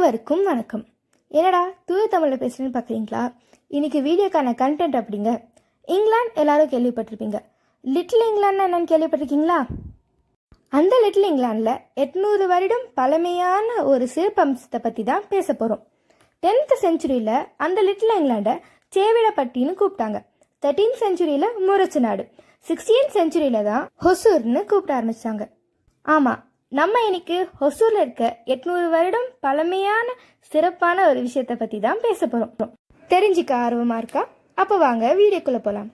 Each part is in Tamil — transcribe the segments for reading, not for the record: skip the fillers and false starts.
அனைவருக்கும் வணக்கம். என்னடா தூய தமிழில் பேசுகிறேன்னு பார்க்குறீங்களா? இன்றைக்கி வீடியோக்கான கண்டென்ட் அப்படிங்க. இங்கிலாந்து எல்லாரும் கேள்விப்பட்டிருப்பீங்க. லிட்டில் இங்கிலாந்து என்னன்னு கேள்விப்பட்டிருக்கீங்களா? அந்த லிட்டில் இங்கிலாண்டில் 800 வருடம் பழமையான ஒரு சிறப்பம்சத்தை பற்றி தான் பேச போகிறோம். 10th செஞ்சுரியில் அந்த லிட்டில் இங்கிலாண்டை சேவிடப்பட்டின்னு கூப்பிட்டாங்க. 13th செஞ்சுரியில் முரசு நாடு, 16th செஞ்சுரியில் தான் ஹொசூர்னு கூப்பிட ஆரம்பித்தாங்க. ஆமாம், நம்ம இன்னைக்கு ஹொசூரில் இருக்க 800 வருடம் பழமையான சிறப்பான ஒரு விஷயத்தை பற்றி தான் பேச போகிறோம். தெரிஞ்சிக்க ஆர்வமாக இருக்கா? அப்போ வாங்க வீடியோக்குள்ளே போகலாம்.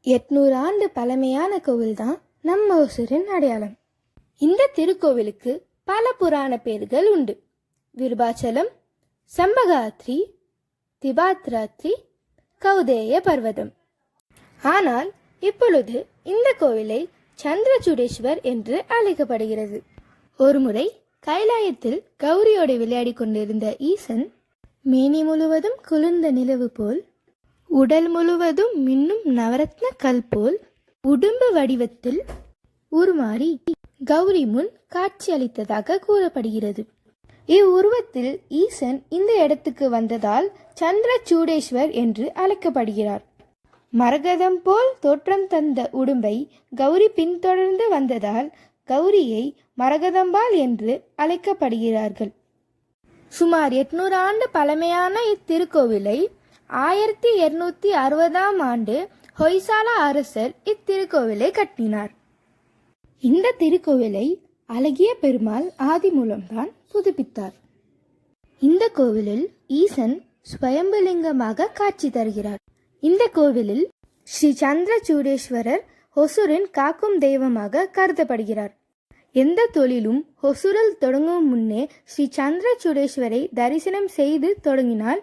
800 ஆண்டு பழமையான கோவில் தான் நம்ம ஹொசூரின் அடையாளம். இந்த திருக்கோவிலுக்கு பல புராண பேர்கள் உண்டு. விருபாச்சலம், சம்பகாத்ரி, திபாத்ராத்ரி, கௌதேய பர்வதம். ஆனால் இப்பொழுது இந்த கோவிலை சந்திரசூடேஸ்வர் என்று அழைக்கப்படுகிறது. ஒருமுறை கைலாயத்தில் கௌரியோடு விளையாடி கொண்டிருந்த ஈசன் மேனி முழுவதும் குளிர்ந்த நிலவு போல், உடல் முழுவதும் மின்னும் நவரத்ன கல் போல் உடும்பு வடிவத்தில் உருமாறி கௌரி முன் காட்சி அளித்ததாக கூறப்படுகிறது. இவ்வுருவத்தில் ஈசன் இந்த இடத்துக்கு வந்ததால் சந்திரசூடேஸ்வர் என்று அழைக்கப்படுகிறார். மரகதம் போல் தோற்றம் தந்த உடும்பை கௌரி பின்தொடர்ந்து வந்ததால் கௌரியை மரகதம்பாள் என்று அழைக்கப்படுகிறார்கள். சுமார் 800 ஆண்டு பழமையான இத்திருக்கோவிலை 1260ஆம் ஆண்டு ஹொய்சாலா அரசர் இத்திருக்கோவிலை கட்டினார். இந்த திருக்கோவிலை அழகிய பெருமாள் ஆதி மூலம்தான் புதுப்பித்தார். இந்த கோவிலில் ஈசன் ஸ்வயம்புலிங்கமாக காட்சி தருகிறார். இந்த கோவிலில் ஸ்ரீ சந்திரசூடேஸ்வரர் ஹொசூரின் காக்கும் தெய்வமாக கருதப்படுகிறார். எந்த தொழிலும் ஹொசூரில் தொடங்கும் முன்னே ஸ்ரீ சந்திரசூடேஸ்வரை தரிசனம் செய்து தொடங்கினால்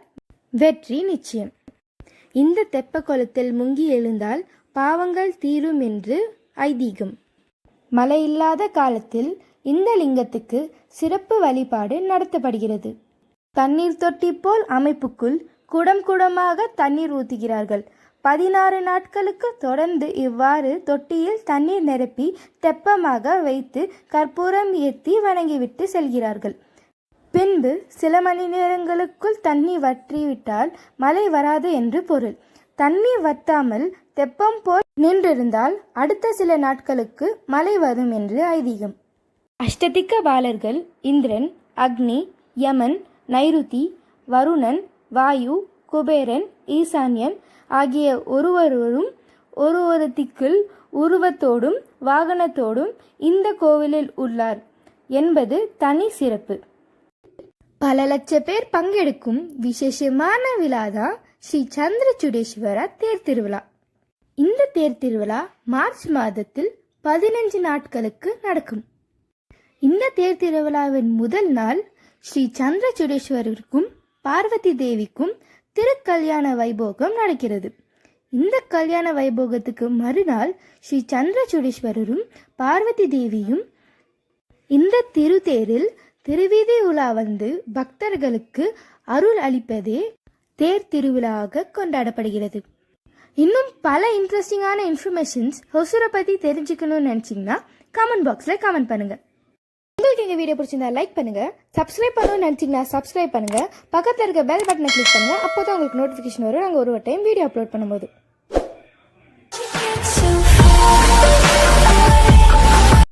வெற்றி நிச்சயம். இந்த தெப்ப குளத்தில் முங்கி எழுந்தால் பாவங்கள் தீரும் என்று ஐதீகம். மழை இல்லாத காலத்தில் இந்த லிங்கத்துக்கு சிறப்பு வழிபாடு நடத்தப்படுகிறது. தண்ணீர் தொட்டி போல் அமைப்புக்குள் குடம் குடமாக தண்ணீர் ஊற்றுகிறார்கள். 16 நாட்களுக்கு தொடர்ந்து இவ்வாறு தொட்டியில் தண்ணீர் நிரப்பி தெப்பமாக வைத்து கற்பூரம் ஏற்றி வணங்கிவிட்டு செல்கிறார்கள். பின்பு சில மணி நேரங்களுக்குள் தண்ணீர் வற்றிவிட்டால் மழை வராது என்று பொருள். தண்ணீர் வற்றாமல் தெப்பம் போல் நின்றிருந்தால் அடுத்த சில நாட்களுக்கு மழை வரும் என்று ஐதீகம். அஷ்டதிக்க பாலர்கள் இந்திரன், அக்னி, யமன், நைருதி, வருணன், வாயு, குபேரன், ஈசான்யன் ஆகிய ஒருவரும் ஒரு திக்கில் உருவத்தோடும் வாகனத்தோடும் இந்த கோவிலில் உள்ளார் என்பது தனி சிறப்பு. பல லட்ச பேர் பங்கெடுக்கும் விசேஷமான விழாதான் ஸ்ரீ சந்திரசூடேஸ்வர தேர் திருவிழா. இந்த தேர் திருவிழா மார்ச் மாதத்தில் 15 நாட்களுக்கு நடக்கும். இந்த தேர் திருவிழாவின் முதல் நாள் ஸ்ரீ சந்திரசூடேஸ்வரருக்கும் பார்வதி தேவிக்கும் திருக்கல்யாண வைபோகம் நடக்கிறது. இந்த கல்யாண வைபோகத்துக்கு மறுநாள் ஸ்ரீ சந்திரசூடேஸ்வரரும் பார்வதி தேவியும் இந்த திருத்தேரில் திருவீதி உலா வந்து பக்தர்களுக்கு அருள் அளிப்பதே தேர் திருவிழாவாக கொண்டாடப்படுகிறது. இன்னும் பல இன்ட்ரெஸ்டிங்கான இன்ஃபர்மேஷன்ஸ் ஹொசூரை பற்றி தெரிஞ்சுக்கணும்னு நினச்சிங்கன்னா கமெண்ட் பாக்ஸில் கமெண்ட் பண்ணுங்கள். உங்களுக்கு எங்கள் வீடியோ பிடிச்சிருந்தா லைக் பண்ணுங்கள், சப்ஸ்கிரைப் பண்ணணும்னு நினச்சிங்கன்னா சப்ஸ்கிரைப் பண்ணுங்கள், பக்கத்தில் இருக்க பெல் பட்டனை கிளிக் பண்ணுங்கள். அப்போ தான் உங்களுக்கு நோட்டிஃபிகேஷன் வரும் நாங்கள் ஒரு டைம் வீடியோ அப்லோட் பண்ணும்போது.